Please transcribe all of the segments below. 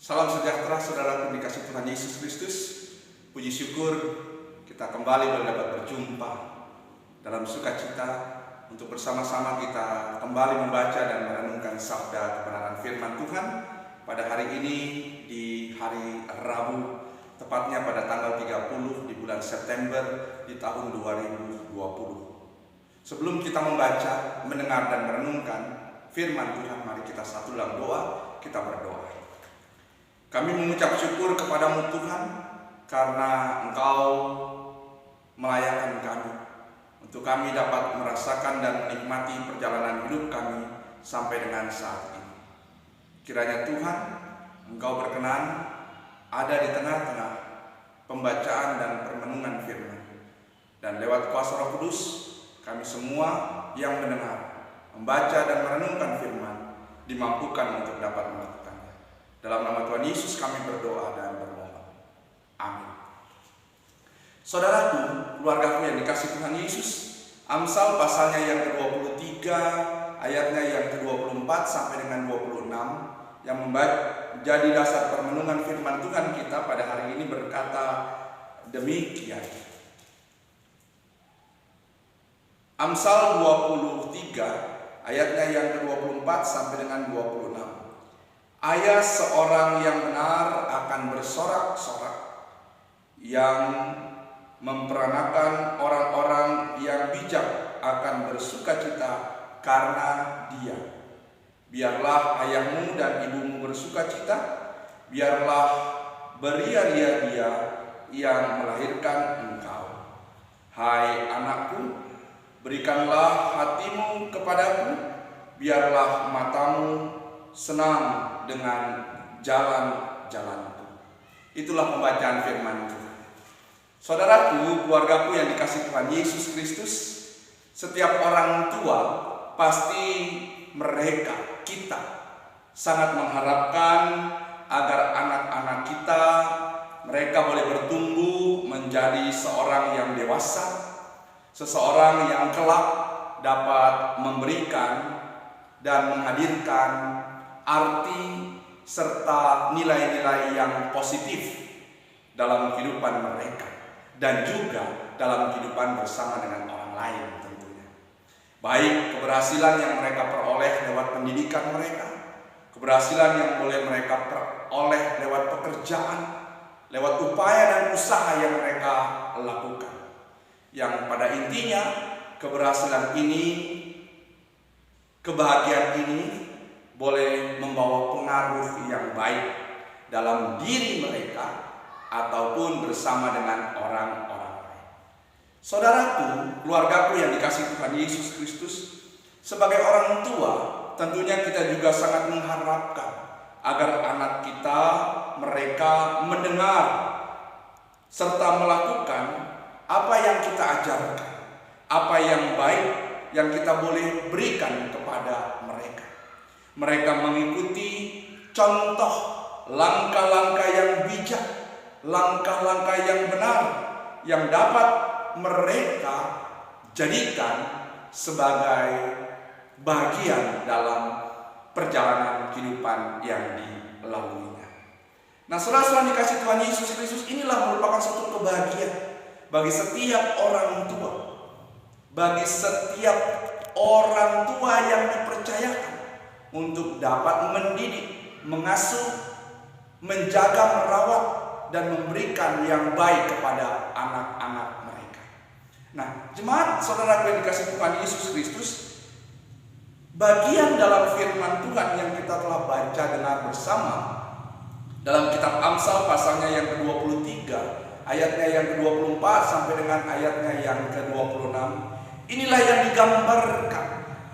Salam sejahtera saudara dikasih Tuhan Yesus Kristus. Puji syukur kita kembali boleh dapat berjumpa dalam sukacita untuk bersama-sama kita kembali membaca dan merenungkan sabda kebenaran firman Tuhan pada hari ini di hari Rabu, tepatnya pada tanggal 30 di bulan September di tahun 2020. Sebelum kita membaca, mendengar dan merenungkan firman Tuhan, mari kita satu dalam doa, kita berdoa. Kami mengucap syukur kepadamu Tuhan karena Engkau melayakkan kami untuk kami dapat merasakan dan menikmati perjalanan hidup kami sampai dengan saat ini. Kiranya Tuhan Engkau berkenan ada di tengah-tengah pembacaan dan permenungan firman, dan lewat kuasa Roh Kudus kami semua yang mendengar, membaca dan merenungkan firman dimampukan untuk dapat melakukannya. Dalam nama Tuhan Yesus kami berdoa dan bermohon. Amin. Saudaraku, keluargaku yang dikasih Tuhan Yesus, Amsal pasalnya yang ke-23, ayatnya yang ke-24 sampai dengan 26, yang menjadi dasar permenungan firman Tuhan kita pada hari ini berkata demikian. Amsal 23, ayatnya yang ke-24 sampai dengan 26. Ayah seorang yang benar akan bersorak-sorak, yang memperanakan orang-orang yang bijak akan bersukacita karena dia. Biarlah ayahmu dan ibumu bersukacita, biarlah beria-ria dia yang melahirkan engkau. Hai anakku, berikanlah hatimu kepadaku, biarlah matamu senang dengan jalan-jalanku. Itulah pembacaan firman Tuhan. Saudaraku, keluargaku yang dikasih Tuhan Yesus Kristus, setiap orang tua pasti kita sangat mengharapkan agar anak-anak kita mereka boleh bertumbuh menjadi seorang yang dewasa, seseorang yang kelak dapat memberikan dan menghadirkan arti serta nilai-nilai yang positif dalam kehidupan mereka dan juga dalam kehidupan bersama dengan orang lain tentunya. Baik keberhasilan yang mereka peroleh lewat pendidikan mereka, keberhasilan yang boleh mereka peroleh lewat pekerjaan, lewat upaya dan usaha yang mereka lakukan. Yang pada intinya keberhasilan ini, kebahagiaan ini boleh membawa pengaruh yang baik dalam diri mereka ataupun bersama dengan orang-orang lain. Saudaraku, keluargaku yang dikasih Tuhan Yesus Kristus, sebagai orang tua tentunya kita juga sangat mengharapkan agar anak kita mereka mendengar serta melakukan apa yang kita ajarkan, apa yang baik yang kita boleh berikan kepada mereka. Mereka mengikuti contoh langkah-langkah yang bijak, langkah-langkah yang benar, yang dapat mereka jadikan sebagai bagian dalam perjalanan kehidupan yang dilaluinya. Nah, saudara-saudara dikasih Tuhan Yesus Kristus, inilah merupakan suatu kebahagiaan bagi setiap orang tua, bagi setiap orang tua yang dipercayakan untuk dapat mendidik, mengasuh, menjaga, merawat, dan memberikan yang baik kepada anak-anak mereka. Nah, jemaat saudara yang dikasih Tuhan Yesus Kristus, bagian dalam firman Tuhan yang kita telah baca dengar bersama dalam kitab Amsal pasalnya yang ke-23, ayatnya yang ke-24 sampai dengan ayatnya yang ke-26, inilah yang digambarkan,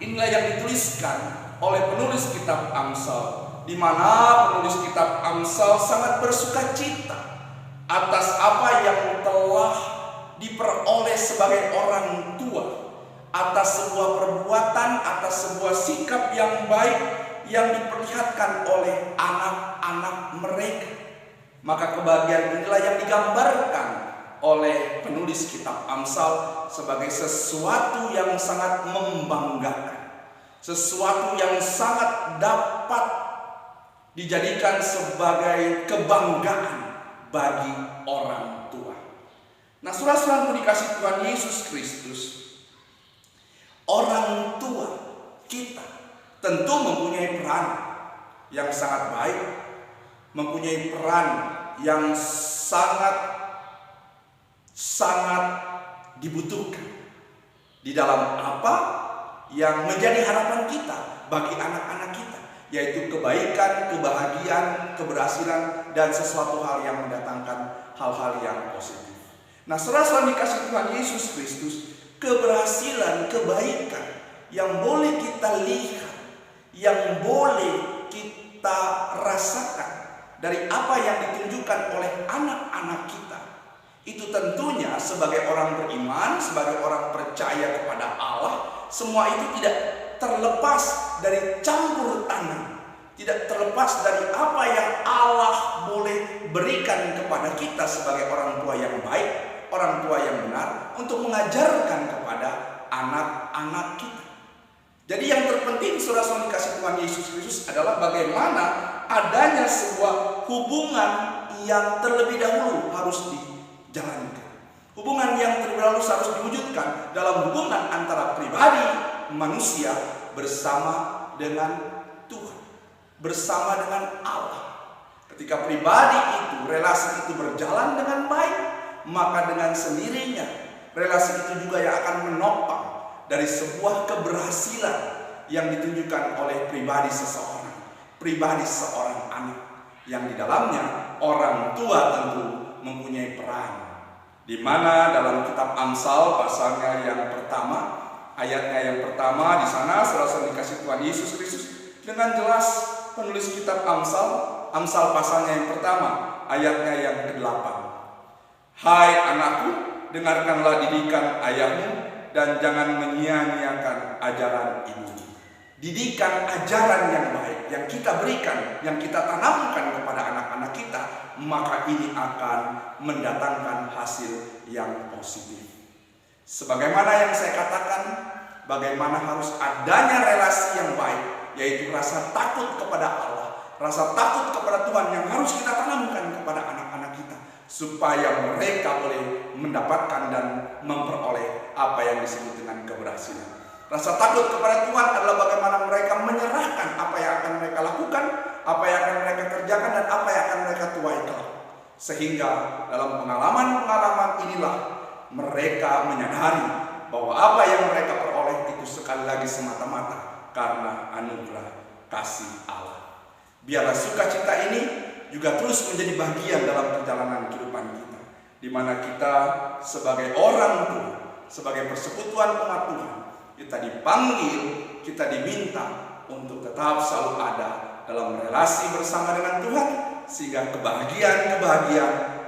inilah yang dituliskan oleh penulis kitab Amsal, di mana penulis kitab Amsal sangat bersukacita atas apa yang telah diperoleh sebagai orang tua, atas sebuah perbuatan, atas sebuah sikap yang baik yang diperlihatkan oleh anak-anak mereka. Maka kebahagiaan inilah yang digambarkan oleh penulis kitab Amsal sebagai sesuatu yang sangat membanggakan, sesuatu yang sangat dapat dijadikan sebagai kebanggaan bagi orang tua. Nah, saudara-saudara dikasih Tuhan Yesus Kristus, orang tua kita tentu mempunyai peran yang sangat baik, mempunyai peran yang sangat dibutuhkan di dalam apa yang menjadi harapan kita bagi anak-anak kita, yaitu kebaikan, kebahagiaan, keberhasilan, dan sesuatu hal yang mendatangkan hal-hal yang positif. Nah, saudara-saudara dikasih Tuhan Yesus Kristus, keberhasilan, kebaikan yang boleh kita lihat, yang boleh kita rasakan dari apa yang ditunjukkan oleh anak-anak kita, itu tentunya sebagai orang beriman, sebagai orang percaya kepada Allah, semua itu tidak terlepas dari campur tangan, tidak terlepas dari apa yang Allah boleh berikan kepada kita sebagai orang tua yang baik, orang tua yang benar, untuk mengajarkan kepada anak-anak kita. Jadi yang terpenting, saudara-saudara dikasih Tuhan Yesus Kristus, adalah bagaimana adanya sebuah hubungan yang terlebih dahulu harus dijalankan. Hubungan yang terlebih dahulu harus diwujudkan dalam hubungan antara pribadi manusia bersama dengan Tuhan, bersama dengan Allah. Ketika pribadi itu, relasi itu berjalan dengan baik, maka dengan sendirinya relasi itu juga yang akan menopang dari sebuah keberhasilan yang ditunjukkan oleh pribadi seseorang, pribadi seorang anak, yang di dalamnya orang tua tentu mempunyai peran. Di mana dalam kitab Amsal pasalnya yang pertama, ayatnya yang pertama, di sana saudara dikasih Tuhan Yesus Kristus dengan jelas penulis kitab Amsal pasalnya yang pertama, ayatnya yang ke-8. Hai anakku, dengarkanlah didikan ayahmu dan jangan menyia-nyiakan ajaran ibu. Didikan, ajaran yang baik yang kita berikan, yang kita tanamkan kepada anak-anak kita, maka ini akan mendatangkan hasil yang positif. Sebagaimana yang saya katakan, bagaimana harus adanya relasi yang baik, yaitu rasa takut kepada Allah, rasa takut kepada Tuhan yang harus kita tanamkan kepada anak-anak kita, supaya mereka boleh mendapatkan dan memperoleh apa yang disebut dengan keberhasilan. Rasa takut kepada Tuhan adalah bagaimana mereka menyerahkan apa yang akan mereka lakukan, apa yang akan mereka kerjakan, dan apa yang akan mereka tuai kelak. Sehingga dalam pengalaman-pengalaman inilah mereka menyadari bahwa apa yang mereka peroleh itu sekali lagi semata-mata karena anugerah kasih Allah. Biarlah sukacita ini juga terus menjadi bagian dalam perjalanan kehidupan kita, di mana kita sebagai orang tua, sebagai persekutuan umat Tuhan, kita dipanggil, kita diminta untuk tetap selalu ada dalam relasi bersama dengan Tuhan, sehingga kebahagiaan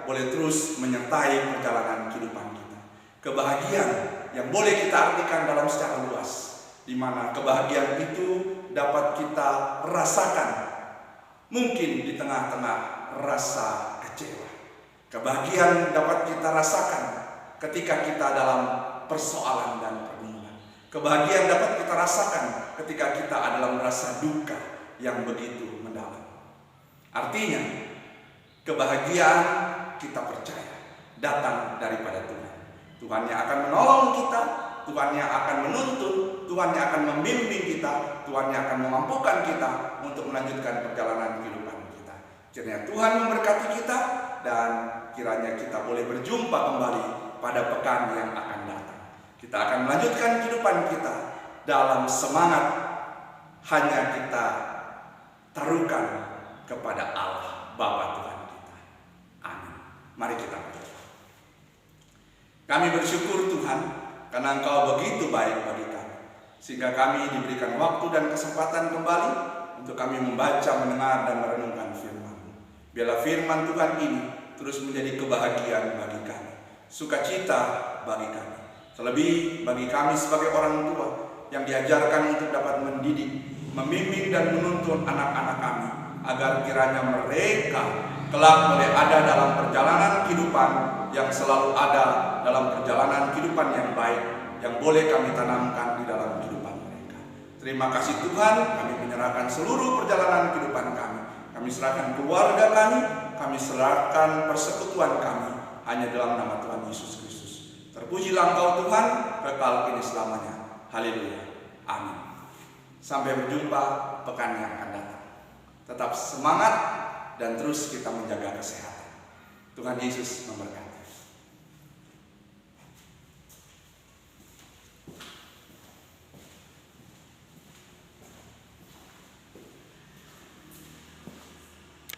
boleh terus menyertai perjalanan kehidupan kita. Kebahagiaan yang boleh kita artikan dalam secara luas, di mana kebahagiaan itu dapat kita rasakan mungkin di tengah-tengah rasa kecewa. Kebahagiaan dapat kita rasakan ketika kita dalam persoalan dan pergumulan. Kebahagiaan dapat kita rasakan ketika kita dalam rasa duka yang begitu mendalam. Artinya, kebahagiaan kita percaya datang daripada Tuhan. Tuhan yang akan menolong kita, Tuhan yang akan menuntun, Tuhan yang akan membimbing kita, Tuhan yang akan memampukan kita untuk melanjutkan perjalanan kehidupan kita. Kiranya Tuhan memberkati kita, dan kiranya kita boleh berjumpa kembali pada pekan yang akan datang. Kita akan melanjutkan kehidupan kita dalam semangat hanya kita taruhkan kepada Allah Bapa Tuhan kita. Amin. Mari kita berdoa. Kami bersyukur Tuhan karena Engkau begitu baik bagi kami, sehingga kami diberikan waktu dan kesempatan kembali untuk kami membaca, mendengar, dan merenungkan firman-Mu. Biarlah firman Tuhan ini terus menjadi kebahagiaan bagi kami, sukacita bagi kami. Terlebih bagi kami sebagai orang tua yang diajarkan untuk dapat mendidik, membimbing, dan menuntun anak-anak kami, agar kiranya mereka kelak boleh ada dalam perjalanan kehidupan yang selalu ada dalam perjalanan kehidupan yang baik, yang boleh kami tanamkan di dalam kehidupan mereka. Terima kasih Tuhan, kami menyerahkan seluruh perjalanan kehidupan kami kami serahkan keluarga kami serahkan persekutuan kami, hanya dalam nama Tuhan Yesus Kristus. Terpujilah Engkau Tuhan, kekal kini selamanya. Haleluya. Amin. Sampai berjumpa pekan yang akan datang. Tetap semangat dan terus kita menjaga kesehatan. Tuhan Yesus memberkati.